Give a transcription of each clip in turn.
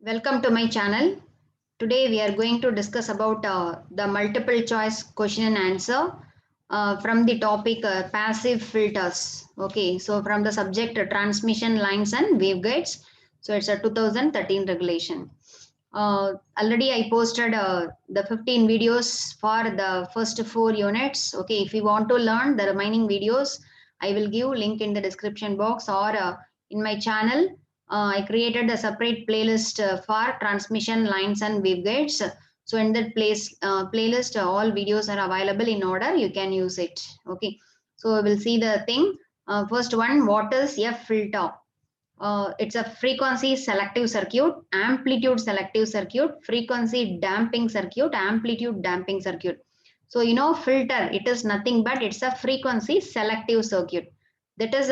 Welcome to my channel. Today we are going to discuss about the multiple choice question and answer from the topic passive filters. Okay, so from the subject transmission lines and waveguides. So it's a 2013 regulation. Already I posted the 15 videos for the first 4 units. Okay, if you want to learn the remaining videos, I will give link in the description box or in my channel. I created a separate playlist for transmission lines and waveguides. So in that playlist, all videos are available in order. You can use it. Okay. So we'll see the thing. First one, what is a filter? It's a frequency selective circuit, amplitude selective circuit, frequency damping circuit, amplitude damping circuit. So filter, it is nothing but it's a frequency selective circuit. That is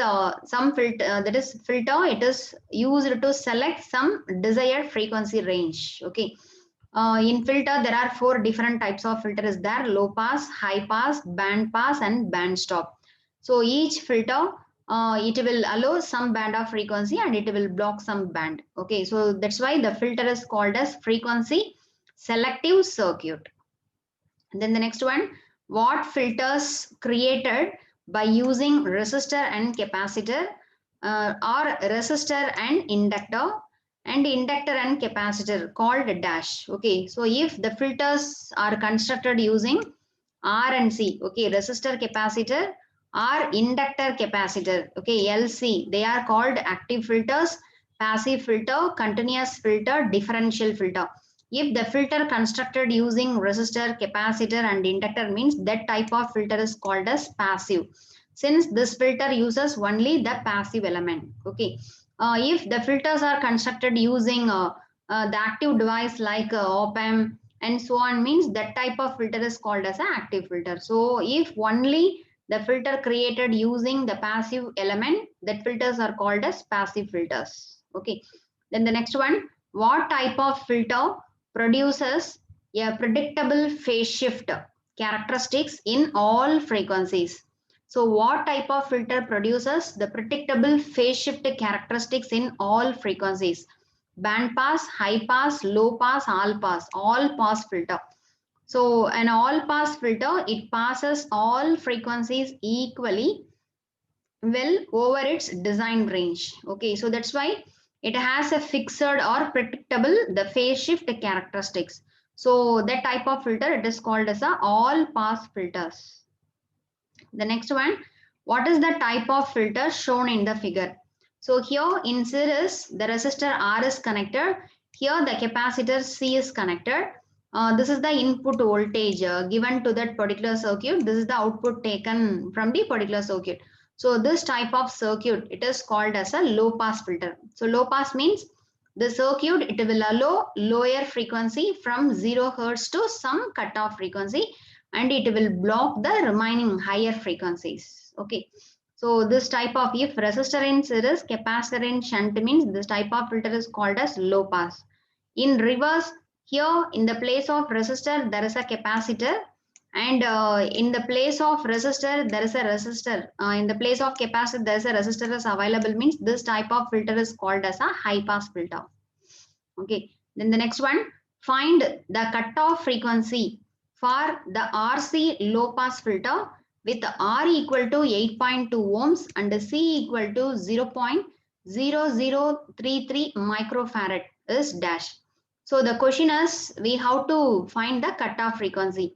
some filter. That is filter. It is used to select some desired frequency range. Okay. In filter, there are 4 different types of filter is there: low pass, high pass, band pass, and band stop. So each filter, it will allow some band of frequency and it will block some band. Okay, so that's why the filter is called as frequency selective circuit. And then the next one, what filters created by using resistor and capacitor or resistor and inductor and capacitor called dash. Okay, so if the filters are constructed using R and C, okay, resistor capacitor or inductor capacitor, okay, LC, they are called active filters, passive filter, continuous filter, differential filter. If the filter constructed using resistor, capacitor and inductor means that type of filter is called as passive. Since this filter uses only the passive element. Okay. If the filters are constructed using the active device like op-amp and so on means that type of filter is called as an active filter. So if only the filter created using the passive element, that filters are called as passive filters. Okay. Then the next one, what type of filter produces a predictable phase shift characteristics in all frequencies? So what type of filter produces the predictable phase shift characteristics in all frequencies? Band pass, high pass, low pass, all pass filter. So an all pass filter, it passes all frequencies equally well over its design range. Okay, so that's why it has a fixed or predictable the phase shift characteristics. So that type of filter, it is called as a all pass filters. The next one, what is the type of filter shown in the figure? So here in series, the resistor R is connected. Here the capacitor C is connected. This is the input voltage given to that particular circuit. This is the output taken from the particular circuit. So this type of circuit, it is called as a low pass filter. So low pass means the circuit, it will allow lower frequency from 0 Hertz to some cutoff frequency and it will block the remaining higher frequencies. Okay. So this type of, if resistor in series, capacitor in shunt means this type of filter is called as low pass. In reverse, here in the place of resistor, there is a capacitor and in the place of resistor, there is a resistor. In the place of capacitor, there is a resistor is available means this type of filter is called as a high pass filter. Okay. Then the next one, find the cutoff frequency for the RC low pass filter with R equal to 8.2 ohms and C equal to 0.0033 microfarad is dash. So the question is, we have to find the cutoff frequency.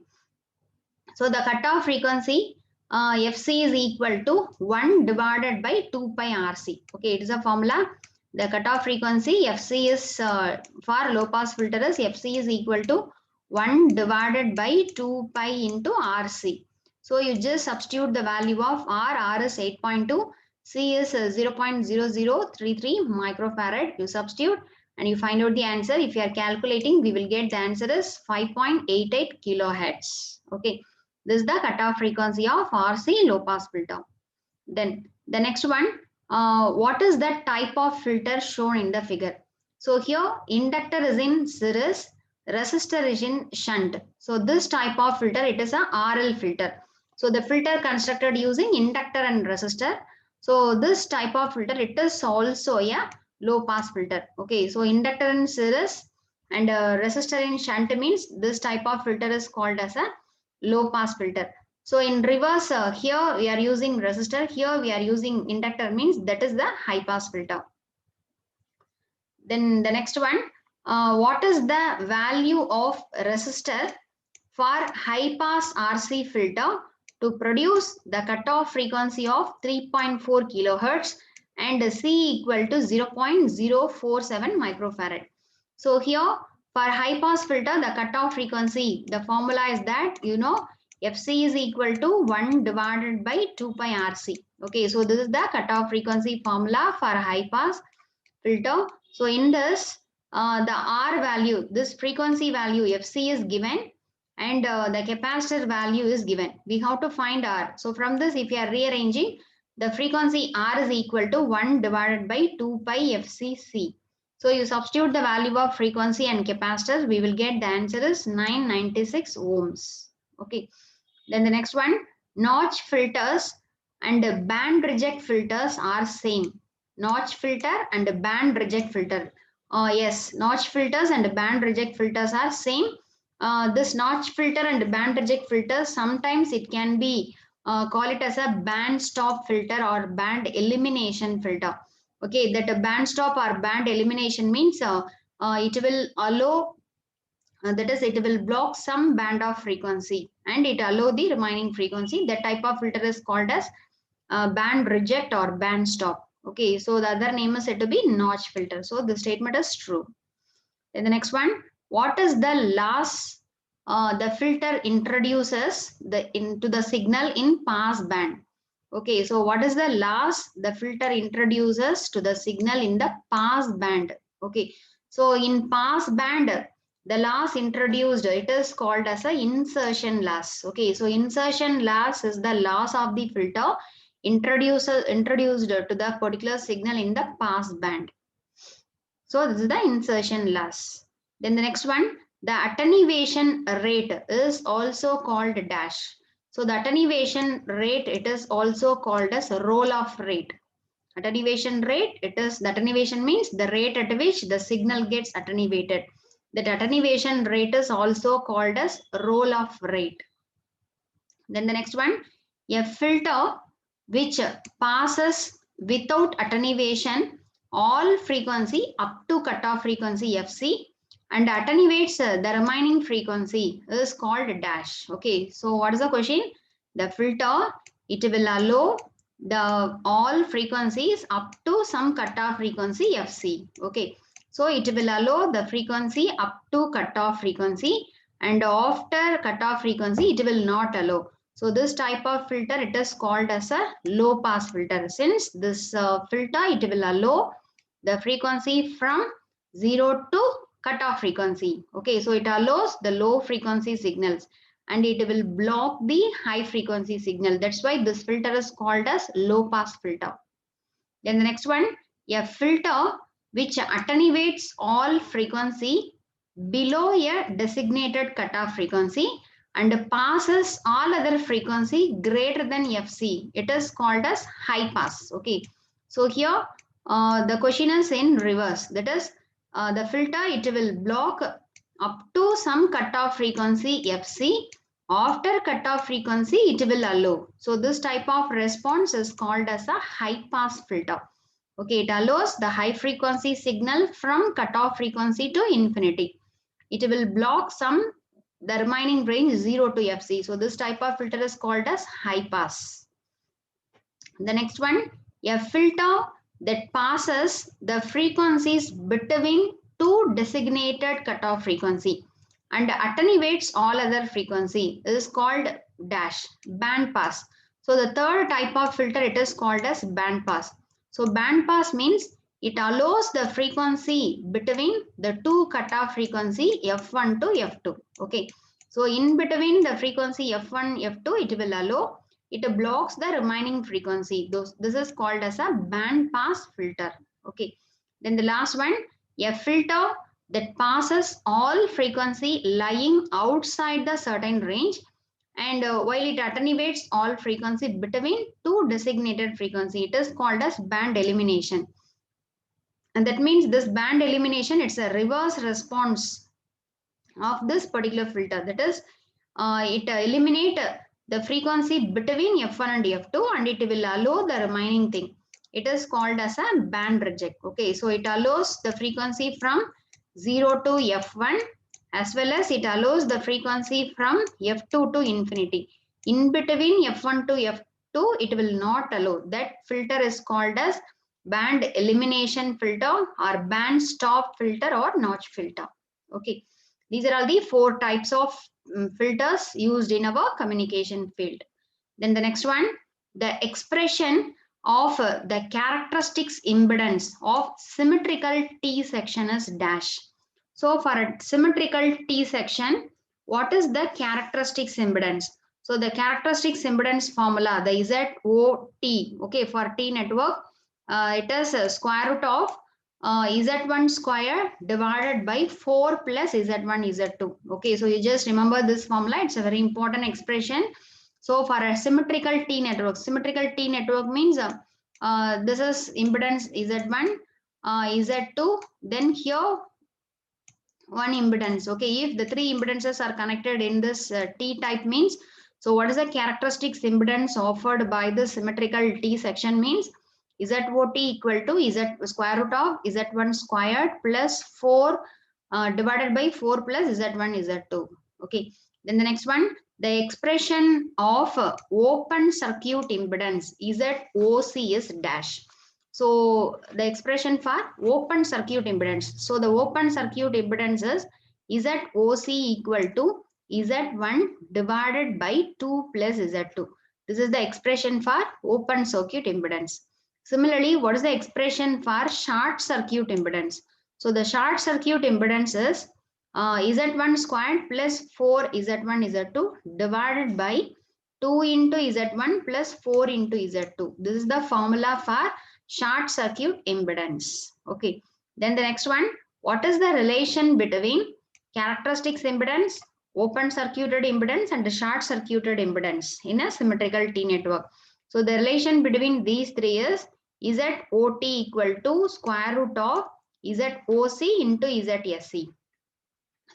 So the cutoff frequency FC is equal to 1 divided by 2 pi RC. Okay, it is a formula. The cutoff frequency FC is for low pass filter is FC is equal to 1 divided by 2 pi into RC. So you just substitute the value of R is 8.2, C is 0.0033 microfarad. You substitute and you find out the answer. If you are calculating, we will get the answer is 5.88 kilohertz. Okay, this is the cutoff frequency of RC low pass filter. Then the next one, what is that type of filter shown in the figure? So here inductor is in series, resistor is in shunt. So this type of filter, it is a RL filter. So the filter constructed using inductor and resistor. So this type of filter, it is also a low pass filter. Okay, so inductor in series and resistor in shunt means this type of filter is called as a low pass filter. So in reverse, here we are using resistor, here we are using inductor means that is the high pass filter. Then the next one, what is the value of resistor for high pass RC filter to produce the cutoff frequency of 3.4 kilohertz and C equal to 0.047 microfarad. So here for high pass filter, the cutoff frequency, the formula is that, you know, FC is equal to 1 divided by 2 pi RC. Okay, so this is the cutoff frequency formula for high pass filter. So in this, the R value, this frequency value FC is given and the capacitor value is given. We have to find R. So from this, if you are rearranging, the frequency R is equal to 1 divided by 2 pi FCC. So you substitute the value of frequency and capacitors, we will get the answer is 996 ohms. Okay. Then the next one, notch filters and band reject filters are same. Notch filter and band reject filter. Yes, notch filters and band reject filters are same. This notch filter and band reject filter, sometimes it can be call it as a band stop filter or band elimination filter. Okay, that a band stop or band elimination means it will allow, that is, it will block some band of frequency and it allow the remaining frequency. That type of filter is called as band reject or band stop. Okay, so the other name is said to be notch filter. So the statement is true. Then the next one, what is the loss the filter introduces into the signal in pass band? Okay, so what is the loss the filter introduces to the signal in the pass band? Okay, so in pass band, the loss introduced, it is called as a insertion loss. Okay, so insertion loss is the loss of the filter introduced to the particular signal in the pass band. So this is the insertion loss. Then the next one, the attenuation rate is also called dash. So the attenuation rate, it is also called as roll-off rate. Attenuation rate, it is, the attenuation means the rate at which the signal gets attenuated. That attenuation rate is also called as roll-off rate. Then the next one, a filter which passes without attenuation all frequency up to cutoff frequency FC and attenuates the remaining frequency is called dash. Okay, so what is the question? The filter, it will allow the all frequencies up to some cutoff frequency FC. Okay, so it will allow the frequency up to cutoff frequency and after cutoff frequency it will not allow. So this type of filter, it is called as a low pass filter. Since this filter, it will allow the frequency from 0 to cutoff frequency. Okay, so it allows the low frequency signals and it will block the high frequency signal. That's why this filter is called as low pass filter. Then the next one, a filter which attenuates all frequency below a designated cutoff frequency and passes all other frequency greater than FC. It is called as high pass. Okay. So here the question is in reverse. That is the filter, it will block up to some cutoff frequency FC. After cutoff frequency, it will allow. So this type of response is called as a high pass filter. Okay, it allows the high frequency signal from cutoff frequency to infinity. It will block some the remaining range 0 to FC. So this type of filter is called as high pass. The next one, a filter that passes the frequencies between two designated cutoff frequency and attenuates all other frequency is called dash, band pass. So the third type of filter, it is called as band pass. So band pass means it allows the frequency between the two cutoff frequency F1 to F2. Okay. So in between the frequency F1, F2, it will allow, it blocks the remaining frequency. This is called as a band pass filter. Okay. Then the last one, a filter that passes all frequency lying outside the certain range and while it attenuates all frequency between two designated frequency, it is called as band elimination. And that means this band elimination, it's a reverse response of this particular filter. That is, it eliminate the frequency between F1 and F2 and it will allow the remaining thing. It is called as a band reject. Okay, so it allows the frequency from 0 to F1 as well as it allows the frequency from F2 to infinity. In between F1 to F2, it will not allow. That filter is called as band elimination filter or band stop filter or notch filter. Okay, these are all the 4 types of filters used in our communication field. Then the next one, the expression of the characteristics impedance of symmetrical T section is dash. So for a symmetrical T section, what is the characteristics impedance? So the characteristics impedance formula, the ZOT, okay, for T network, it is square root of Z1 square divided by 4 plus Z1 Z2. Okay, so you just remember this formula. It's a very important expression. So for a symmetrical T network means this is impedance Z1, Z2, then here one impedance. Okay, if the 3 impedances are connected in this T type means, so what is the characteristics impedance offered by the symmetrical T section means ZOT equal to Z square root of Z1 squared plus 4 divided by 4 plus Z1 Z2. Okay, then the next one, the expression of open circuit impedance ZOC is dash. So the expression for open circuit impedance. So the open circuit impedance is ZOC equal to Z1 divided by 2 plus Z2. This is the expression for open circuit impedance. Similarly, what is the expression for short circuit impedance? So the short circuit impedance is Z1 squared plus 4 Z1 Z2 divided by 2 into Z1 plus 4 into Z2. This is the formula for short circuit impedance. Okay, then the next one, what is the relation between characteristics impedance, open circuited impedance and short circuited impedance in a symmetrical T network? So the relation between these 3 is ZOT equal to square root of ZOC into ZSC.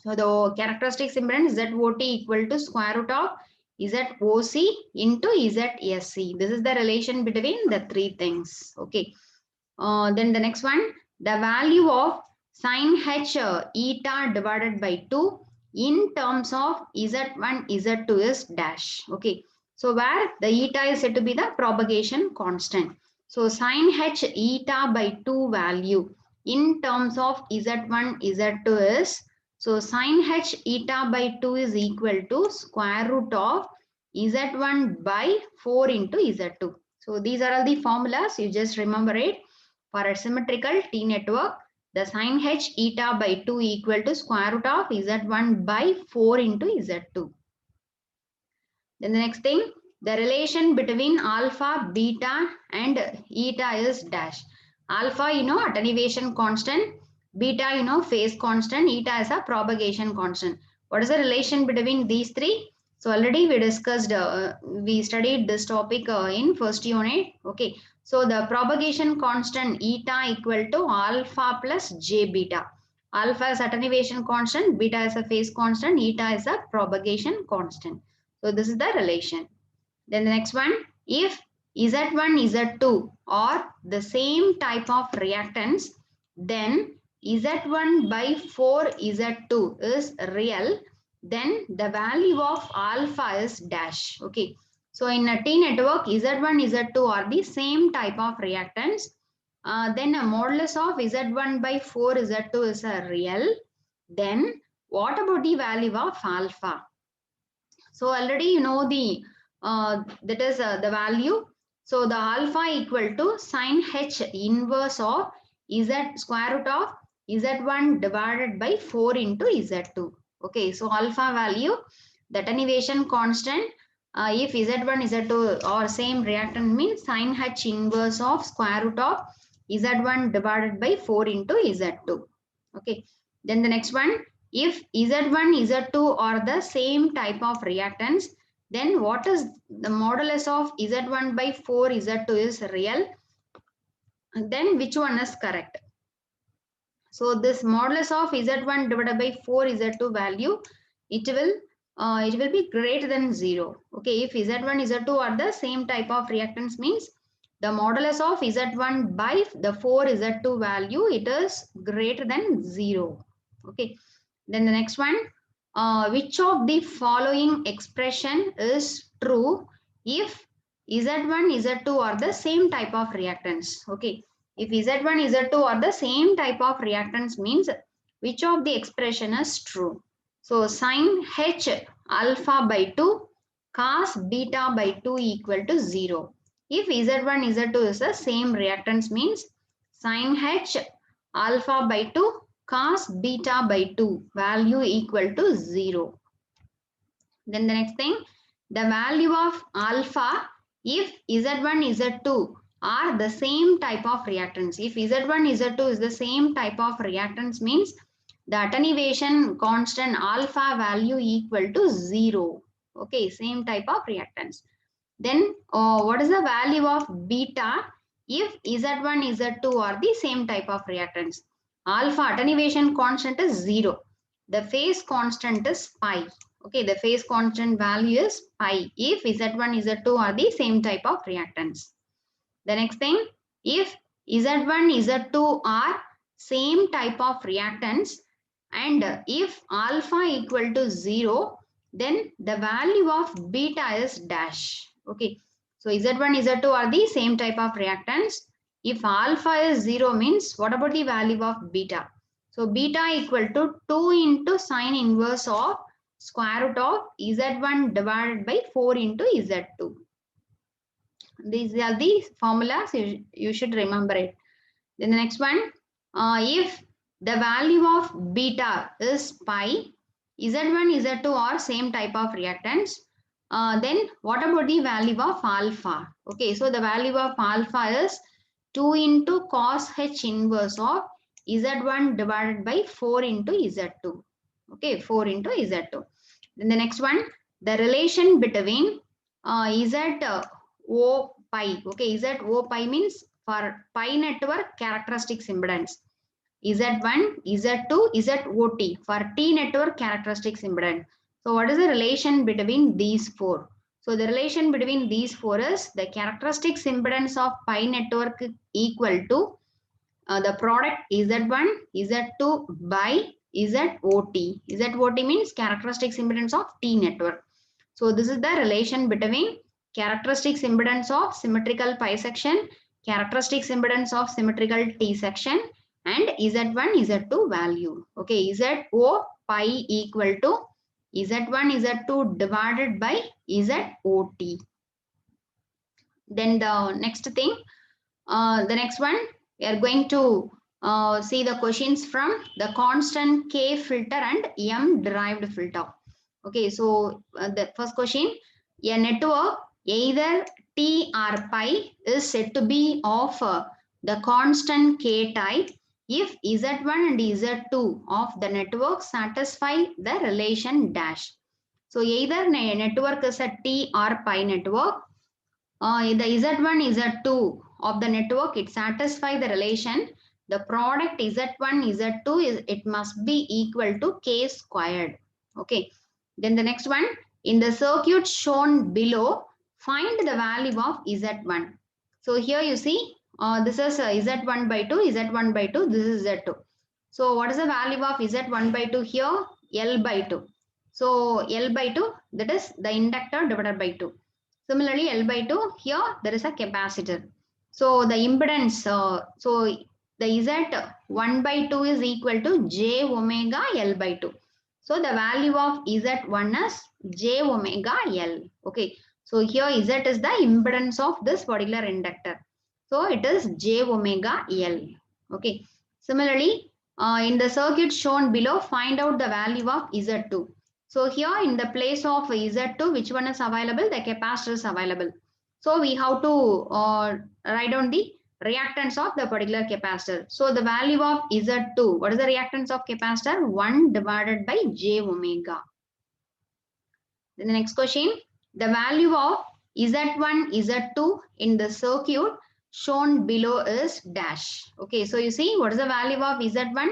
So the characteristics impedance ZOT equal to square root of ZOC into ZSC. This is the relation between the 3 things. Okay. Then the next one, the value of sin h eta divided by 2 in terms of Z1, Z2 is dash. Okay. So where the eta is said to be the propagation constant. So sin h eta by 2 value in terms of Z1, Z2 is, so sin h eta by 2 is equal to square root of Z1 by 4 into Z2. So these are all the formulas. You just remember it. For a symmetrical T network, the sin h eta by 2 equal to square root of Z1 by 4 into Z2. Then the next thing, the relation between alpha, beta and eta is dash. Alpha, attenuation constant. Beta, phase constant. Eta is a propagation constant. What is the relation between these 3? So already we discussed, we studied this topic in first unit. Okay. So the propagation constant eta equal to alpha plus j beta. Alpha is attenuation constant. Beta is a phase constant. Eta is a propagation constant. So this is the relation. Then the next one, if Z1, Z2 are the same type of reactance, then Z1 by 4 Z2 is real, then the value of alpha is dash. Okay. So in a T network, Z1, Z2 are the same type of reactance. Then a modulus of Z1 by 4 Z2 is a real. Then what about the value of alpha? So already you know the that is the value. So the alpha equal to sin h inverse of z square root of z1 divided by 4 into z2. Okay, so alpha value, the attenuation constant, if z1 z2 or same reactant means sin h inverse of square root of z1 divided by 4 into z2. Okay, then the next one, if Z1, Z2 are the same type of reactants, then what is the modulus of Z1 by 4 Z2 is real? And then which one is correct? So this modulus of Z1 divided by 4 Z2 value, it will be greater than 0. Okay, if Z1 Z2 are the same type of reactance means the modulus of Z1 by the 4 Z2 value, it is greater than 0. Okay, then the next one, which of the following expression is true if Z1 Z2 are the same type of reactance? Okay, if Z1 Z2 are the same type of reactance means which of the expression is true? So sin H alpha by 2 cos beta by 2 equal to 0. If Z1 Z2 is the same reactance means sin H alpha by 2 cos beta by 2 value equal to 0. Then the next thing, the value of alpha if Z1 Z2 are the same type of reactants. If Z1 Z2 is the same type of reactants means the attenuation constant alpha value equal to 0. Okay, same type of reactants. Then what is the value of beta if Z1 Z2 are the same type of reactants? Alpha attenuation constant is 0. The phase constant is pi. Okay, the phase constant value is pi if Z1 Z2 are the same type of reactants. The next thing, if Z1 Z2 are same type of reactants and if alpha equal to 0, then the value of beta is dash. Okay, so Z1 Z2 are the same type of reactants. If alpha is 0 means what about the value of beta? So beta equal to 2 into sine inverse of square root of Z1 divided by 4 into Z2. These are the formulas, you should remember it. Then the next one, if the value of beta is pi, Z1, Z2 are same type of reactants, then what about the value of alpha? Okay, so the value of alpha is 2 into cos H inverse of Z1 divided by 4 into Z2. Okay, 4 into Z2. Then the next one, the relation between Z O pi. Okay, Z O pi means for pi network characteristics impedance. Z1, Z2, ZOT for T network characteristics impedance. So what is the relation between these four? So the relation between these four is the characteristics impedance of pi network equal to the product Z1, Z2 by ZOT. ZOT means characteristics impedance of T network. So this is the relation between characteristics impedance of symmetrical pi section, characteristics impedance of symmetrical T section, and Z1, Z2 value. Okay, ZO pi equal to Z1, Z2 divided by ZOT. Then the next thing, the next one, we are going to see the questions from the constant K filter and M derived filter. Okay, so the first question, a network either T or pi is said to be of the constant K type if Z1 and Z2 of the network satisfy the relation dash. So either network is a T or pi network, the Z1, Z2 of the network, it satisfies the relation. The product Z1, Z2 is, it must be equal to K squared. Okay. Then the next one, in the circuit shown below, find the value of Z1. So here you see, this is Z1 by 2, Z1 by 2, this is Z2. So what is the value of Z1 by 2 here? L by 2. So L by 2, that is the inductor divided by 2. Similarly, L by 2, here there is a capacitor. So the impedance, so the Z1 by 2 is equal to J omega L by 2. So the value of Z1 is J omega L. Okay. So here Z is the impedance of this particular inductor. So it is J omega L. Okay. Similarly, in the circuit shown below, find out the value of Z2. So here in the place of Z2, which one is available? The capacitor is available. So we have to write down the reactance of the particular capacitor. So the value of Z2, what is the reactance of capacitor? 1 divided by J omega. Then the next question, the value of Z1, Z2 in the circuit shown below is dash. Okay, so you see what is the value of Z1?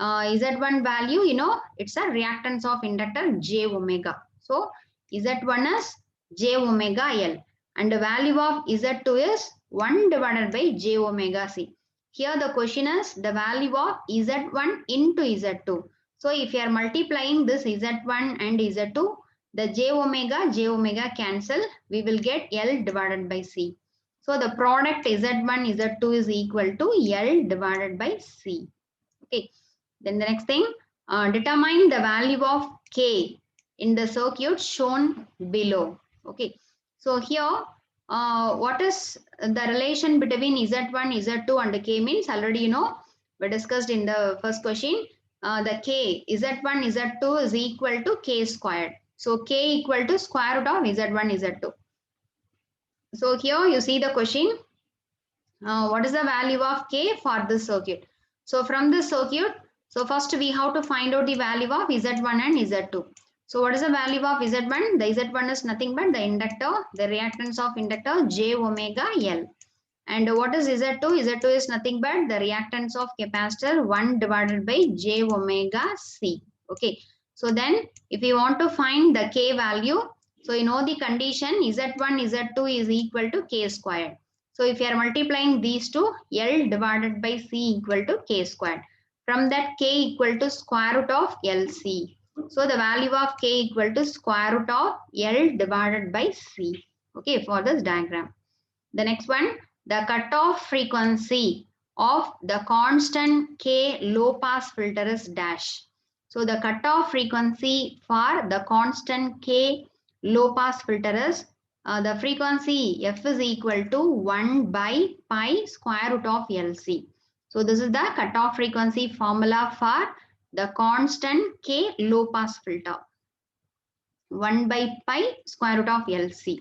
Z1 value, you know, it's a reactance of inductor J omega. So Z1 is J omega L, and the value of Z2 is 1 divided by J omega C. Here the question is the value of Z1 into Z2. So if you are multiplying this Z1 and Z2, the J omega cancel, we will get L divided by C. So the product Z1 Z2 is equal to L divided by C. Okay. Then the next thing, determine the value of K in the circuit shown below. Okay. So here, what is the relation between Z1, Z2 and K means already you know, we discussed in the first question. The K, Z1, Z2 is equal to K squared. So K equal to square root of Z1, Z2. So here you see the question. What is the value of K for this circuit? So from this circuit, so first we have to find out the value of Z1 and Z2. So what is the value of Z1? The Z1 is nothing but the inductor, the reactance of inductor J omega L. And what is Z2? Z2 is nothing but the reactance of capacitor 1 divided by J omega C. Okay. So then if you want to find the K value, so you know the condition Z1, Z2 is equal to K squared. So if you are multiplying these two, L divided by C equal to K squared. From that K equal to square root of LC. So the value of K equal to square root of L divided by C. Okay, for this diagram. The next one, the cutoff frequency of the constant K low pass filter is dash. So the cutoff frequency for the constant K low pass filter is the frequency F is equal to 1 by pi square root of LC. So this is the cutoff frequency formula for the constant K low pass filter. 1 by pi square root of LC.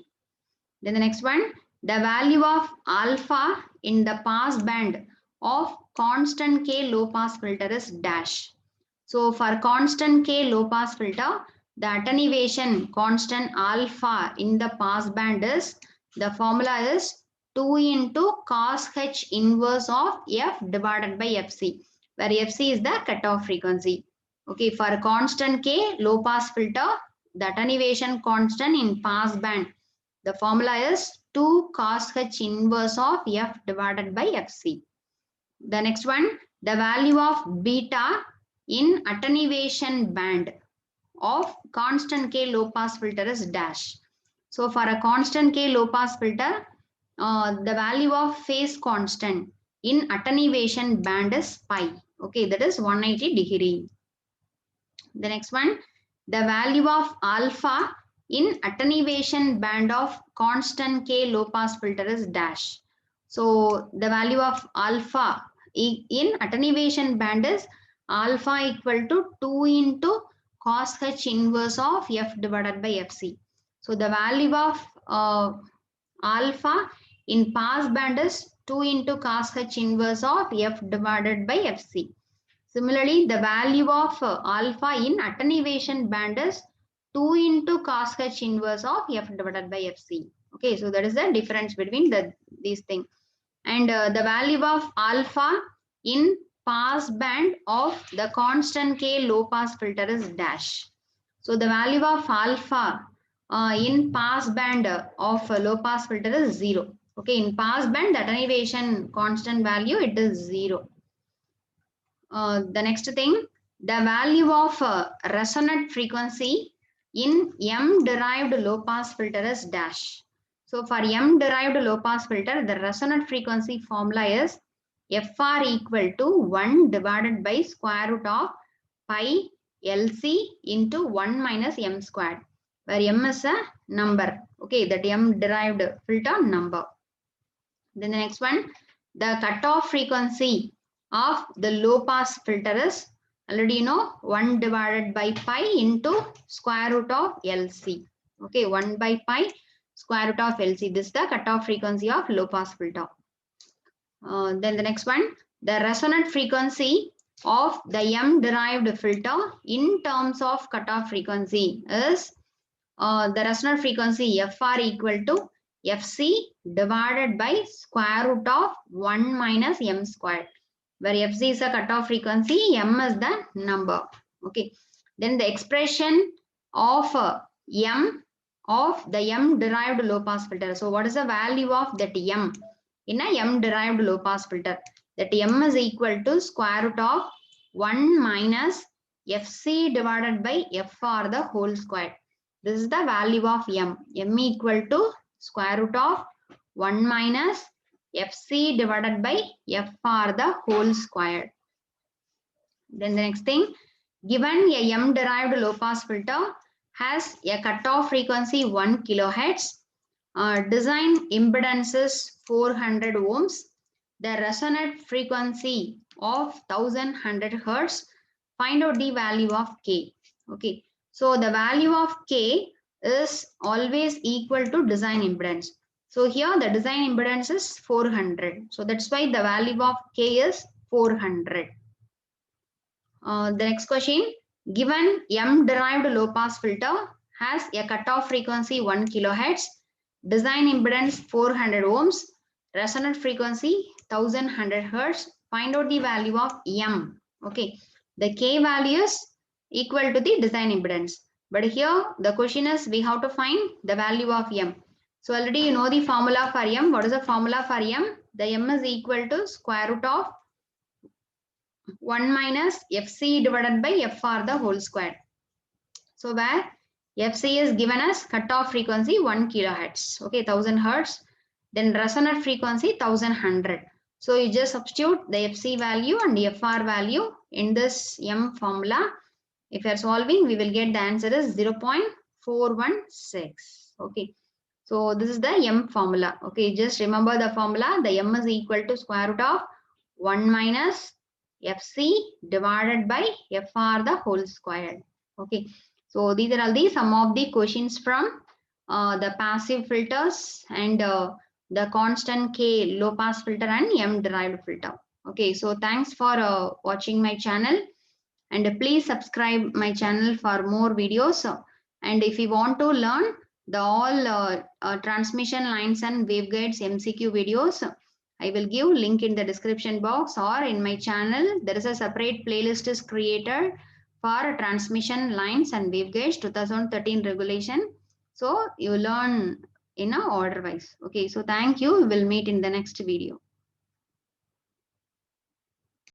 Then the next one, the value of alpha in the pass band of constant K low pass filter is dash. So for constant K low pass filter, the attenuation constant alpha in the pass band is, the formula is 2 into cos h inverse of F divided by Fc, where Fc is the cutoff frequency. Okay, for constant K low pass filter, the attenuation constant in pass band, the formula is 2 cos h inverse of F divided by Fc. The next one, the value of beta in attenuation band of constant K low pass filter is dash. So for a constant K low pass filter, the value of phase constant in attenuation band is pi. Okay, that is 180 degree. The next one, the value of alpha in attenuation band of constant K low pass filter is dash. So the value of alpha in attenuation band is alpha equal to 2 into cos h inverse of F divided by Fc. So the value of alpha in pass band is 2 into cos h inverse of F divided by Fc. Similarly, the value of alpha in attenuation band is 2 into cos h inverse of F divided by Fc. Okay, so that is the difference between these things. And the value of alpha in pass band of the constant K low pass filter is dash. So the value of alpha in pass band of low pass filter is 0. Okay, in pass band, the attenuation constant value, it is 0. The next thing, the value of resonant frequency in M derived low pass filter is dash. So for M derived low pass filter, the resonant frequency formula is Fr equal to 1 divided by square root of pi LC into 1 minus M squared, where M is a number. Okay, that M derived filter number. Then the next one, the cutoff frequency of the low pass filter is already you know 1 divided by pi into square root of LC. Okay, 1 by pi square root of LC. This is the cutoff frequency of low pass filter. Then the next one, the resonant frequency of the M derived filter in terms of cutoff frequency is the resonant frequency Fr equal to Fc divided by square root of 1 minus m squared, where Fc is a cutoff frequency, m is the number. Okay. Then the expression of m of the m derived low pass filter. So what is the value of that m in a m derived low pass filter? That m is equal to square root of 1 minus Fc divided by Fr the whole square. This is the value of m. M equal to square root of 1 minus Fc divided by Fr the whole square. Then the next thing, given a m derived low pass filter has a cutoff frequency 1 kilohertz, design impedance is 400 ohms, the resonant frequency of 1100 hertz, find out the value of k. Okay, so the value of k is always equal to design impedance. So here the design impedance is 400. So that's why the value of k is 400. The next question, given m derived low pass filter has a cutoff frequency 1 kilohertz, design impedance 400 ohms, resonant frequency 1100 hertz, find out the value of m. Okay, the k value is equal to the design impedance, but here the question is we have to find the value of m. So already you know the formula for m. What is the formula for m? The m is equal to square root of 1 minus Fc divided by Fr the whole square. So where Fc is given as cutoff frequency 1 kilohertz, okay, 1000 hertz, then resonant frequency 1100. So you just substitute the Fc value and Fr value in this m formula. If you are solving, we will get the answer is 0.416. Okay, so this is the m formula. Okay, just remember the formula. The m is equal to square root of 1 minus Fc divided by Fr the whole square. Okay, so these are all the some of the questions from the passive filters and the constant K low pass filter and M derived filter. Okay, so thanks for watching my channel, and please subscribe my channel for more videos. And if you want to learn the all transmission lines and waveguides MCQ videos, I will give link in the description box, or in my channel there is a separate playlist is created for transmission lines and waveguides 2013 regulation. So you learn in a order wise. Okay, so thank you. We will meet in the next video.